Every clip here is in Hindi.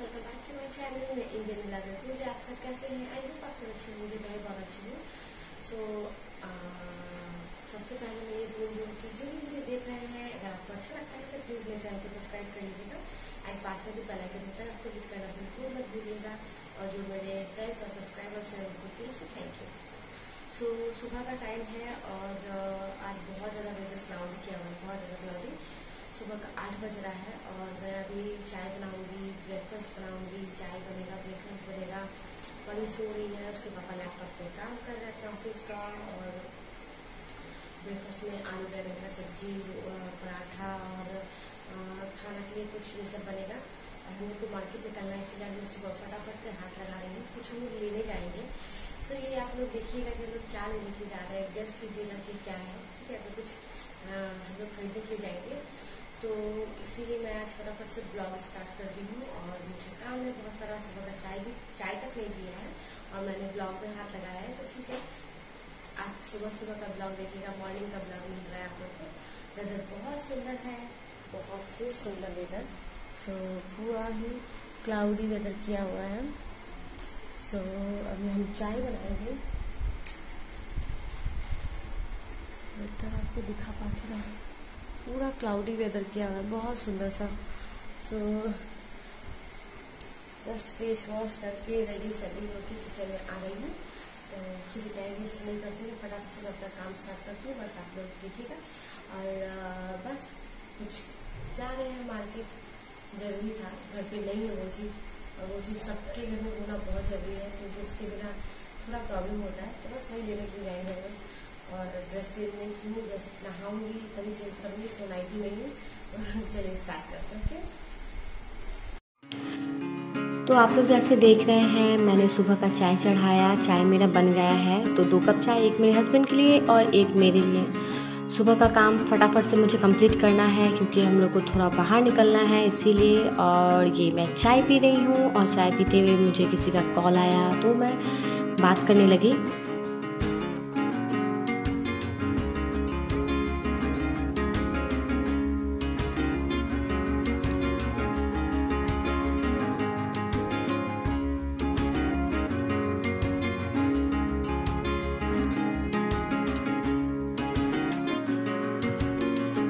Welcome back to my channel में इंडियन ब्लॉगर। मुझे आप सब कैसे हैं? आई होप आप सब अच्छे होंगे। मैं बहुत अच्छी हूँ। सबसे पहले मैं ये बोल दूँ कि जो भी मुझे देख रहे हैं, अगर आपको अच्छा लगता है तो प्लीज़ मेरे चैनल को सब्सक्राइब कर लीजिएगा एंड पास में जो बेल आइकन होता है उसको क्लिक करना बिल्कुल मत भूलिएगा। और जो मेरे फ्रेंड्स और सब्सक्राइबर्स हैं उनको दिल से थैंक यू। सुबह का टाइम है और आज बहुत ज़्यादा वेदर क्लाउडी किया हुआ है, बहुत ज़्यादा क्लाउडी। सुबह का 8 बज रहा है और मैं अभी चाय बनाऊंगी, ब्रेकफास्ट बनाऊंगी, चाय बनेगा, ब्रेकफास्ट बनेगा। बड़ी सो रही है, उसके पापा लैपटॉप पे काम कर रहे हैं अपने ऑफिस का। और ब्रेकफास्ट में आलू बैंगन का सब्जी, पराठा और खाना के लिए कुछ ये सब बनेगा। और हम लोग को मार्केट निकलना है, इसलिए हम सुबह फटाफट से हाथ लगा रही हूँ। कुछ हम लोग लेने जाएंगे। ये आप लोग देखिएगा कि हम लोग क्या लेने के जा रहे हैं, गेस कीजिएगा कि क्या है। ठीक है, तो कुछ हम लोग खरीदने के लिए जाएंगे, तो इसीलिए मैं आज फटाफट से ब्लॉग स्टार्ट कर दी हूँ। और मुझे काम है बहुत सारा, सुबह का चाय तक नहीं पिया है और मैंने ब्लॉग में हाथ लगाया है। तो ठीक है, आज सुबह का ब्लॉग देखिएगा, मॉर्निंग का ब्लॉग मिल रहा है आप लोग को। वेदर बहुत सुंदर है, बहुत ही सुंदर वेदर। पूरा ही क्लाउडी वेदर किया हुआ है। अभी हम चाय बनाएंगे। वेदर आपको दिखा पाती ना, पूरा क्लाउडी वेदर किया हुआ है, बहुत सुंदर सा। जस्ट फेस वॉश करके रेडी सेटिंग होकर किचन में आ गई हूँ। तो मुझे टाइम वेस्ट नहीं करती हूँ, फटाफट से अपना काम स्टार्ट करती हूँ। बस आप लोग देखिएगा। और बस कुछ जा रहे हैं मार्केट, जरूरी था, घर पे नहीं है वो चीज़, और वो चीज़ सबके घर में होना बहुत जरूरी है, क्योंकि उसके बिना थोड़ा प्रॉब्लम होता है। तो बस वही लेने के लिए जाएंगे हम। और ड्रेस चेंज नहीं की हूँ, जैसे नहाऊंगी तभी चेंज करूँगी। सो नाइटी में ही चलिए स्टार्ट करते हैं। तो आप लोग जैसे देख रहे हैं, मैंने सुबह का चाय चढ़ाया, चाय मेरा बन गया है। तो 2 कप चाय, एक मेरे हस्बैंड के लिए और एक मेरे लिए। सुबह का काम फटाफट से मुझे कंप्लीट करना है, क्योंकि हम लोग को थोड़ा बाहर निकलना है इसीलिए। और ये मैं चाय पी रही हूँ और चाय पीते हुए मुझे किसी का कॉल आया, तो मैं बात करने लगी।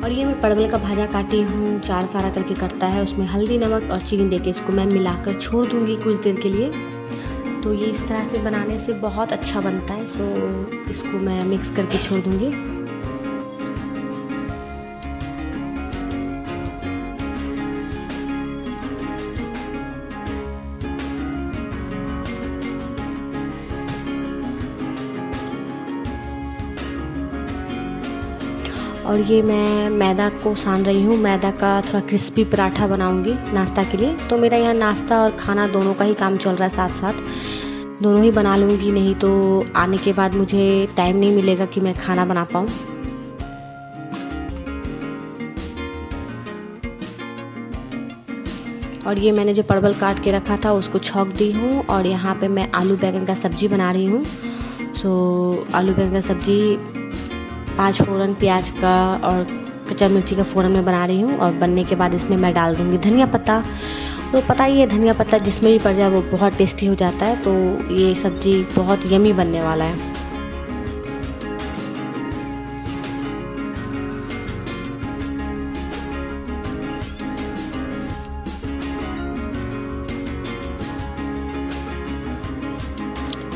और ये मैं परवल का भाजा काटी हूँ, 4 फारा करके कटता है। उसमें हल्दी, नमक और चीनी देके इसको मैं मिलाकर छोड़ दूँगी कुछ देर के लिए। तो ये इस तरह से बनाने से बहुत अच्छा बनता है। इसको मैं मिक्स करके छोड़ दूँगी। और ये मैं मैदा को सान रही हूँ, मैदा का थोड़ा क्रिस्पी पराठा बनाऊंगी नाश्ता के लिए। तो मेरा यहाँ नाश्ता और खाना दोनों का ही काम चल रहा है, साथ साथ दोनों ही बना लूँगी, नहीं तो आने के बाद मुझे टाइम नहीं मिलेगा कि मैं खाना बना पाऊँ। और ये मैंने जो परवल काट के रखा था उसको छौंक दी हूँ। और यहाँ पे मैं आलू बैंगन का सब्जी बना रही हूँ। आलू बैंगन का सब्जी 5 फोरन प्याज का और कच्चा मिर्ची का फोरन में बना रही हूँ। और बनने के बाद इसमें मैं डाल दूँगी धनिया पत्ता। तो पता ही है, धनिया पत्ता जिसमें भी पड़ जाए वो बहुत टेस्टी हो जाता है। तो ये सब्जी बहुत यमी बनने वाला है।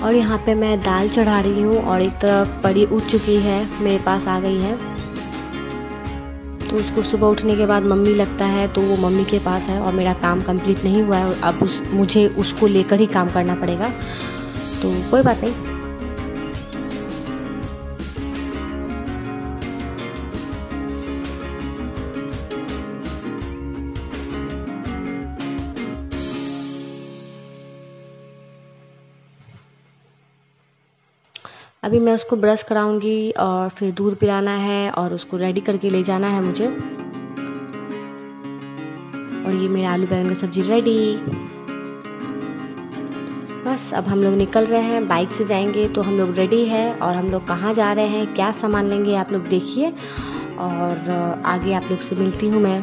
और यहाँ पे मैं दाल चढ़ा रही हूँ और एक तरफ बड़ी उठ चुकी है, मेरे पास आ गई है। तो उसको सुबह उठने के बाद मम्मी लगता है, तो वो मम्मी के पास है और मेरा काम कंप्लीट नहीं हुआ है। अब मुझे उसको लेकर ही काम करना पड़ेगा, तो कोई बात नहीं। अभी मैं उसको ब्रश कराऊंगी और फिर दूध पिलाना है और उसको रेडी करके ले जाना है मुझे। और ये मेरा आलू बैंगन की सब्जी रेडी। बस अब हम लोग निकल रहे हैं, बाइक से जाएंगे। तो हम लोग रेडी है और हम लोग कहाँ जा रहे हैं, क्या सामान लेंगे, आप लोग देखिए। और आगे आप लोग से मिलती हूँ मैं।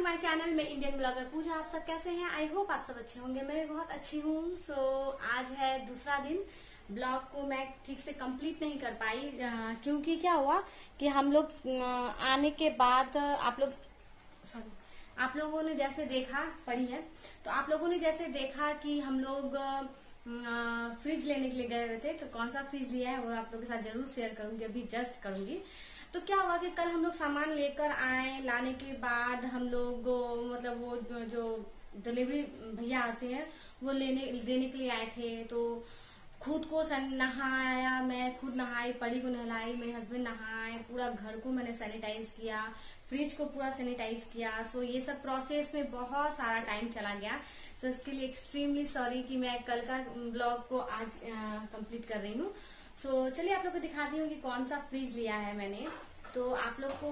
माय चैनल में इंडियन ब्लॉगर पूजा। आप सब कैसे हैं? आई होप आप सब अच्छे होंगे। मैं भी बहुत अच्छी हूँ। सो आज है दूसरा दिन। ब्लॉग को मैं ठीक से कंप्लीट नहीं कर पाई क्योंकि क्या हुआ कि हम लोग आने के बाद आप लोगों ने जैसे देखा पढ़ी है, तो आप लोगों ने जैसे देखा कि हम लोग फ्रिज लेने के लिए गए हुए थे। तो कौन सा फ्रिज लिया है वो आप लोगों के साथ जरूर शेयर करूंगी, अभी जस्ट करूंगी। तो क्या हुआ कि कल हम लोग सामान लेकर आए, लाने के बाद हम लोग मतलब वो जो डिलीवरी भैया आते हैं वो देने के लिए आए थे। तो खुद को नहाया, मैं खुद नहाई, परी को नहलाई, मेरे हस्बैंड नहाए, पूरा घर को मैंने सैनिटाइज किया, फ्रिज को पूरा सैनिटाइज किया। सो ये सब प्रोसेस में बहुत सारा टाइम चला गया। सो इसके लिए एक्सट्रीमली सॉरी कि मैं कल का ब्लॉग को आज कंप्लीट कर रही हूँ। सो चलिए आप लोग को दिखाती हूँ कि कौन सा फ्रिज लिया है मैंने। तो आप लोग को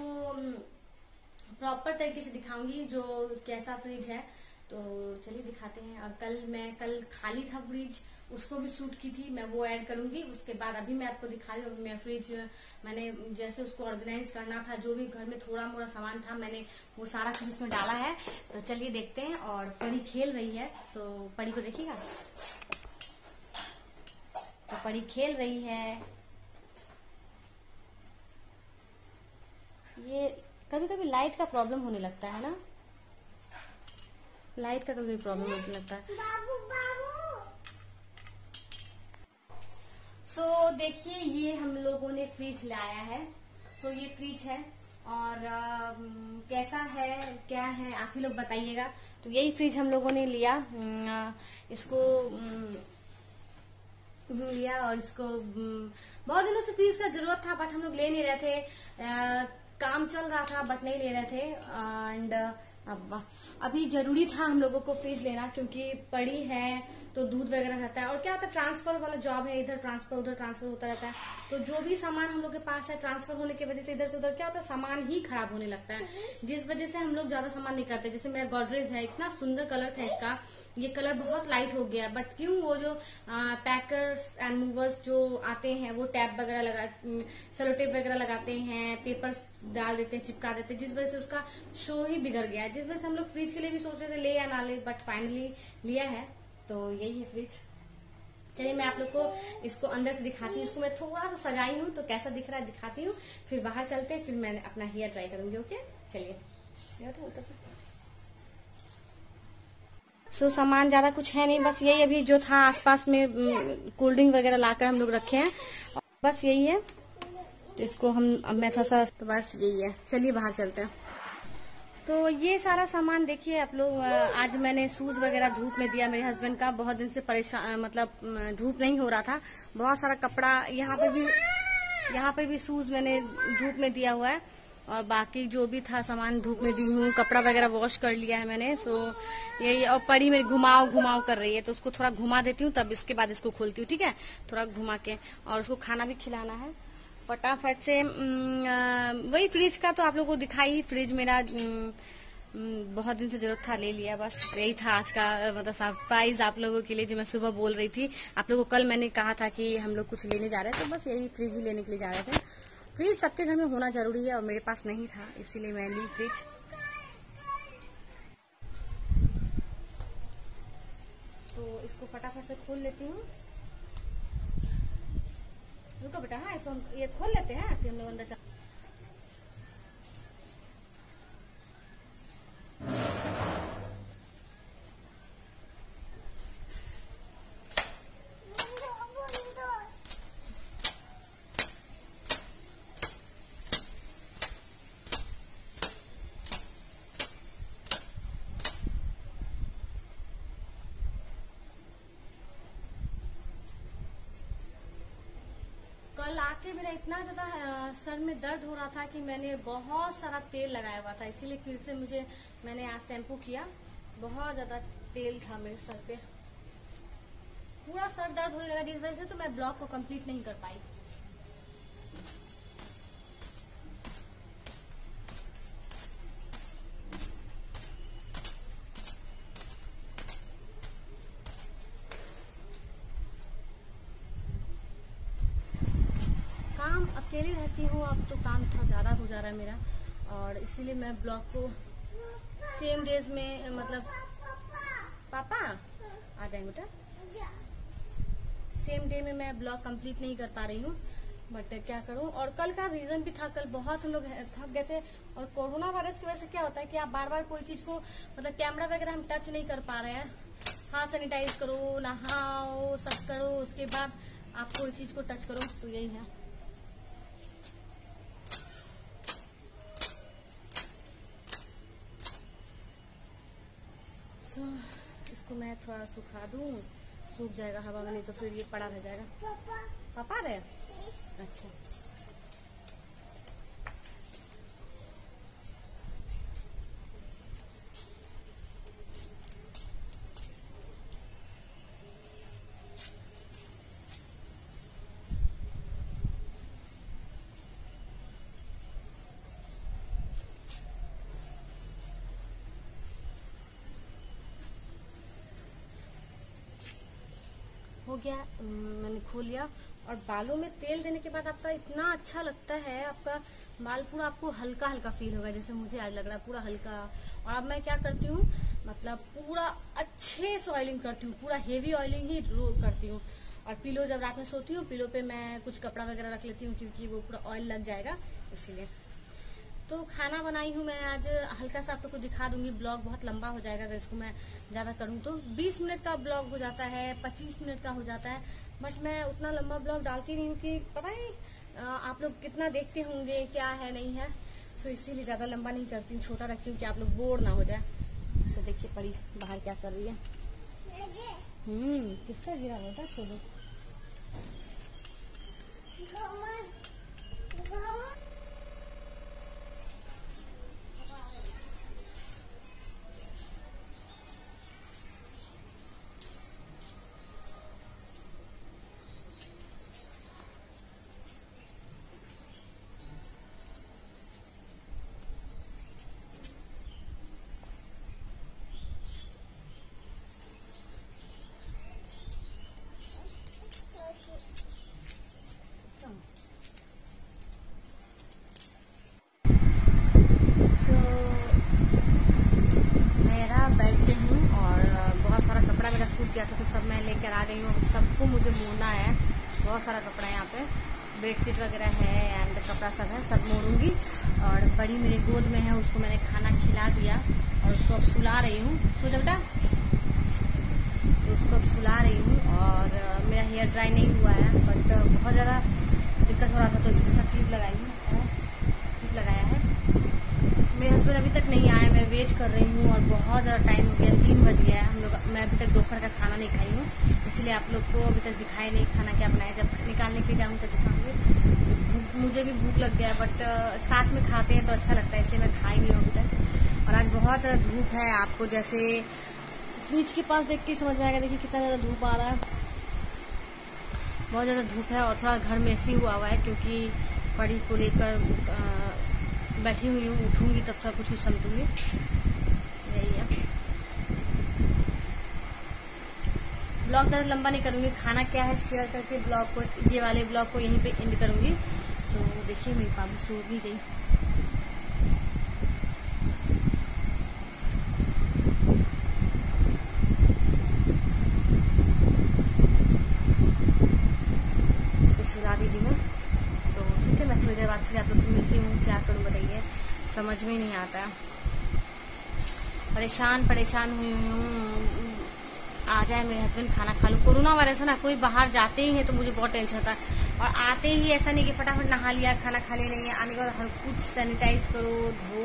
प्रॉपर तरीके से दिखाऊंगी जो कैसा फ्रिज है। तो चलिए दिखाते हैं। और कल खाली था फ्रिज, उसको भी शूट की थी, मैं वो ऐड करूंगी। उसके बाद अभी मैं आपको दिखा रही हूँ। मैं फ्रिज मैंने जैसे उसको ऑर्गेनाइज करना था, जो भी घर में थोड़ा मोड़ा सामान था मैंने वो सारा चीज इसमें डाला है। तो चलिए देखते हैं। और परी खेल रही है, सो परी को देखिएगा। तो परी खेल रही है। ये कभी कभी लाइट का प्रॉब्लम होने लगता है ना, लाइट का कभी प्रॉब्लम होने लगता है। सो देखिए ये हम लोगों ने फ्रिज लाया है। सो ये फ्रिज है और कैसा है क्या है आप ही लोग बताइएगा। तो यही फ्रिज हम लोगों ने लिया, इसको लिया और इसको बहुत दिनों से फ्रिज का जरूरत था बट हम लोग ले नहीं रहे थे। काम चल रहा था बट नहीं ले रहे थे। एंड अभी जरूरी था हम लोगों को फ्रिज लेना क्योंकि पड़ी है तो दूध वगैरह रहता है। और क्या होता है, ट्रांसफर वाला जॉब है, इधर ट्रांसफर उधर ट्रांसफर होता रहता है। तो जो भी सामान हम लोग के पास है, ट्रांसफर होने की वजह से इधर से उधर क्या होता है, सामान ही खराब होने लगता है, जिस वजह से हम लोग ज्यादा सामान नहीं करते। जैसे मेरा गोदरेज है, इतना सुंदर कलर था इसका, ये कलर बहुत लाइट हो गया। बट क्यों, वो जो पैकर्स एंड मूवर्स जो आते हैं वो टैप वगैरह लगा, सेलो टेप वगैरह लगाते हैं, पेपर्स डाल देते हैं, चिपका देते हैं, जिस वजह से उसका शो ही बिगड़ गया है। जिस वजह से हम लोग फ्रिज के लिए भी सोच रहे थे ले या ना ले, बट फाइनली लिया है। तो यही है फ्रिज। चलिए मैं आप लोग को इसको अंदर से दिखाती हूँ। इसको मैं थोड़ा सा सजाई हूँ तो कैसा दिख रहा है दिखाती हूँ, फिर बाहर चलते हैं, फिर मैं अपना हेयर ट्राई करूंगी। ओके चलिए। सो सामान ज्यादा कुछ है नहीं, बस यही अभी जो था आसपास में कोल्ड ड्रिंक वगैरह लाकर हम लोग रखे हैं, बस यही है। तो इसको अब मैं थोड़ा सा, तो बस यही है। चलिए बाहर चलते हैं। तो ये सारा सामान देखिए आप लोग। आज मैंने शूज वगैरह धूप में दिया, मेरे हस्बैंड का बहुत दिन से परेशान, मतलब धूप नहीं हो रहा था, बहुत सारा कपड़ा यहाँ पे भी शूज मैंने धूप में दिया हुआ है। और बाकी जो भी था सामान धूप में दी हूँ, कपड़ा वगैरह वॉश कर लिया है मैंने। सो यही। और परी मेरी घुमाव कर रही है, तो उसको थोड़ा घुमा देती हूँ, तब इसके बाद इसको खोलती हूँ, ठीक है, थोड़ा घुमा के। और उसको खाना भी खिलाना है फटाफट से। वही फ्रिज का तो आप लोगों को दिखाई। फ्रिज मेरा बहुत दिन से जरूरत था, ले लिया, बस यही था आज का मतलब सरप्राइज आप लोगों के लिए, जो मैं सुबह बोल रही थी आप लोगों को। कल मैंने कहा था कि हम लोग कुछ लेने जा रहे हैं, तो बस यही फ्रिज ही लेने के लिए जा रहे थे। फ्रिज सबके घर में होना जरूरी है और मेरे पास नहीं था, इसीलिए मैं ली फ्रिज। तो इसको फटाफट से खोल लेती हूँ। रुको बेटा, हाँ इसको हम ये खोल लेते हैं, फिर हम लोग अंदर कल आके मेरा इतना ज्यादा सर में दर्द हो रहा था कि मैंने बहुत सारा तेल लगाया हुआ था, इसीलिए फिर से मैंने आज शैम्पू किया। बहुत ज्यादा तेल था मेरे सर पे, पूरा सर दर्द होने लगा, जिस वजह से तो मैं ब्लॉग को कंप्लीट नहीं कर पाई। अकेली रहती हूँ अब, तो काम थोड़ा ज्यादा हो जा रहा है मेरा, और इसीलिए मैं ब्लॉग को सेम डेज में मतलब पापा आ जाए बेटा, सेम डे में मैं ब्लॉग कंप्लीट नहीं कर पा रही हूँ, बट क्या करूँ। और कल का रीजन भी था, कल बहुत हम लोग थक गए थे। और कोरोना वायरस की वजह से क्या होता है कि आप बार बार कोई चीज को मतलब कैमरा वगैरह हम टच नहीं कर पा रहे हैं। हाथ सैनिटाइज करो, नहाओ, सब करो, उसके बाद आप कोई चीज को टच करो, तो यही है। इसको मैं थोड़ा सुखा दूं, सूख जाएगा हवा में, नहीं तो फिर ये पड़ा रह जाएगा। पापा रहे? अच्छा। हो गया, मैंने खोल लिया। और बालों में तेल देने के बाद आपका इतना अच्छा लगता है, आपका बाल पूरा आपको हल्का हल्का फील होगा, जैसे मुझे आज लग रहा है पूरा हल्का। और अब मैं क्या करती हूँ, मतलब पूरा अच्छे से ऑयलिंग करती हूँ, पूरा हेवी ऑयलिंग ही करती हूँ। और पिलो जब रात में सोती हूँ, पिलो पे मैं कुछ कपड़ा वगैरह रख लेती हूँ, क्योंकि वो पूरा ऑयल लग जाएगा इसीलिए। तो खाना बनाई हूँ मैं आज, हल्का सा आप लोग को दिखा दूंगी। ब्लॉग बहुत लंबा हो जाएगा अगर इसको मैं ज्यादा करूँ तो। 20 मिनट का ब्लॉग हो जाता है, 25 मिनट का हो जाता है, बट मैं उतना लंबा ब्लॉग डालती नहीं हूँ कि पता नहीं आप लोग कितना देखते होंगे, क्या है नहीं है। तो इसीलिए ज्यादा लंबा नहीं करती हूँ, छोटा रखती हूँ कि आप लोग बोर ना हो जाए। तो देखिए परी बाहर क्या कर रही है। किसका गिरा बेटा, छोड़ो। गया था तो सब मैं लेकर आ गई हूँ। सबको मुझे मोड़ना है, बहुत सारा कपड़ा है यहाँ पे, बेडशीट वगैरह है एंड कपड़ा सब है, सब मोड़ूंगी। और बड़ी मेरे गोद में है, उसको मैंने खाना खिला दिया और उसको अब सुला रही हूँ। सो जा बेटा, तो उसको अब सुला रही हूँ। और मेरा हेयर ड्राई नहीं हुआ है, बट बहुत ज़्यादा दिक्कत हो रहा था तो इसके साथ क्लिप लगाई हूँ, क्लिप लगाया है। मेरे हस्बैंड अभी तक नहीं आए, मैं वेट कर रही हूँ और बहुत ज़्यादा टाइम हो गया, 3 बज गया है हम लोग। मैं अभी तक दोपहर का खाना नहीं खाई हूँ, इसलिए आप लोग को अभी तक दिखाई नहीं खाना क्या बनाया। जब निकालने के लिए जाऊँ तो दिखाऊंगी। मुझे भी भूख लग गया, बट साथ में खाते हैं तो अच्छा लगता है, इसलिए मैं खाई नहीं हूँ अभी तक। और आज बहुत ज़्यादा धूप है, आपको जैसे फ्रिज के पास देख के समझ में आएगा। देखिए कितना ज़्यादा धूप आ रहा है, बहुत ज़्यादा धूप है। और थोड़ा घर में ऐसी हुआ है क्योंकि पड़ी को लेकर बैठी हुई हूँ, उठूंगी तब तक कुछ समझूंगी। यही है, ब्लॉग ज़्यादा लंबा नहीं करूंगी। खाना क्या है शेयर करके ब्लॉग को, ये वाले ब्लॉग को यहीं पे एंड करूंगी। तो देखिए मेरी बाबू सो भी गई। सुला दी मैं, तो ठीक है, मैं थोड़ी देर बाद फिर आप लोग से मिलती हूँ। क्या करूँ बताइए, समझ में नहीं आता। परेशान हुई हूँ। आ जाए मेरे हस्बैंड, खाना खा लूँ। कोरोना वायरस है ना, कोई बाहर जाते ही है तो मुझे बहुत टेंशन होता है। और आते ही ऐसा नहीं कि फटाफट नहा लिया, खाना खा लिया, नहीं है। आने के बाद हर कुछ सैनिटाइज करो, धो,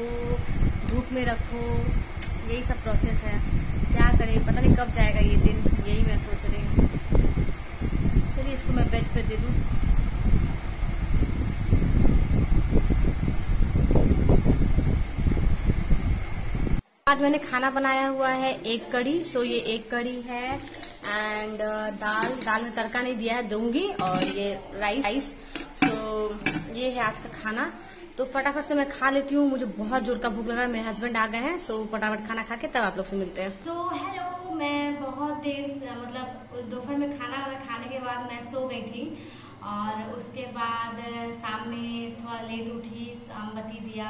धूप में रखो, यही सब प्रोसेस है। क्या करें, पता नहीं कब जाएगा ये दिन, यही मैं सोच रही हूँ। चलिए इसको मैं बेड पे दे दूँ। आज मैंने खाना बनाया हुआ है एक कड़ी। सो ये एक कड़ी है एंड दाल में तड़का नहीं दिया है, दूंगी। और ये राइस। सो ये है आज का खाना। तो फटाफट से मैं खा लेती हूँ, मुझे बहुत जोर का भूख लगा है। मेरे हस्बैंड आ गए हैं, सो फटाफट खाना खा के तब आप लोग से मिलते हैं। तो हेलो, मैं बहुत देर से मतलब दोपहर में खाना खाने के बाद मैं सो गई थी। और उसके बाद शाम में थोड़ा लेट उठी, मोमबत्ती दिया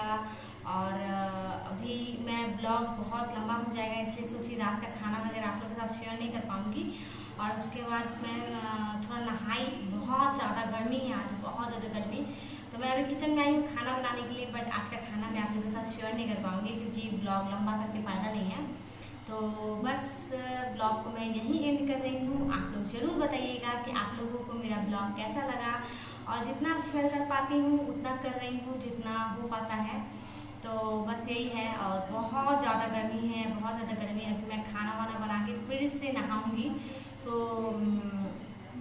और अभी मैं ब्लॉग बहुत लंबा हो जाएगा, इसलिए सोची रात का खाना वगैरह आप लोगों के साथ शेयर नहीं कर पाऊँगी। और उसके बाद मैं थोड़ा नहाई, बहुत ज़्यादा गर्मी है आज, बहुत ज़्यादा गर्मी। तो मैं अभी किचन में आई हूँ खाना बनाने के लिए, बट आज का खाना मैं आप लोगों के साथ शेयर नहीं कर पाऊँगी क्योंकि ब्लॉग लंबा करके फ़ायदा नहीं है। तो बस ब्लॉग को मैं यहीं एंड कर रही हूँ। आप लोग ज़रूर बताइएगा कि आप लोगों को मेरा ब्लॉग कैसा लगा, और जितना शेयर कर पाती हूँ उतना कर रही हूँ, जितना हो पाता है। तो बस यही है, और बहुत ज़्यादा गर्मी है, बहुत ज़्यादा गर्मी है। अभी मैं खाना वाना बना के फिर से नहाऊंगी। सो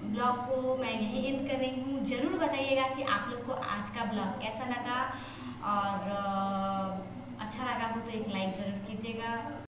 ब्लॉग को मैं यहीं एंड कर रही हूँ। ज़रूर बताइएगा कि आप लोग को आज का ब्लॉग कैसा लगा, और अच्छा लगा हो तो एक लाइक ज़रूर कीजिएगा।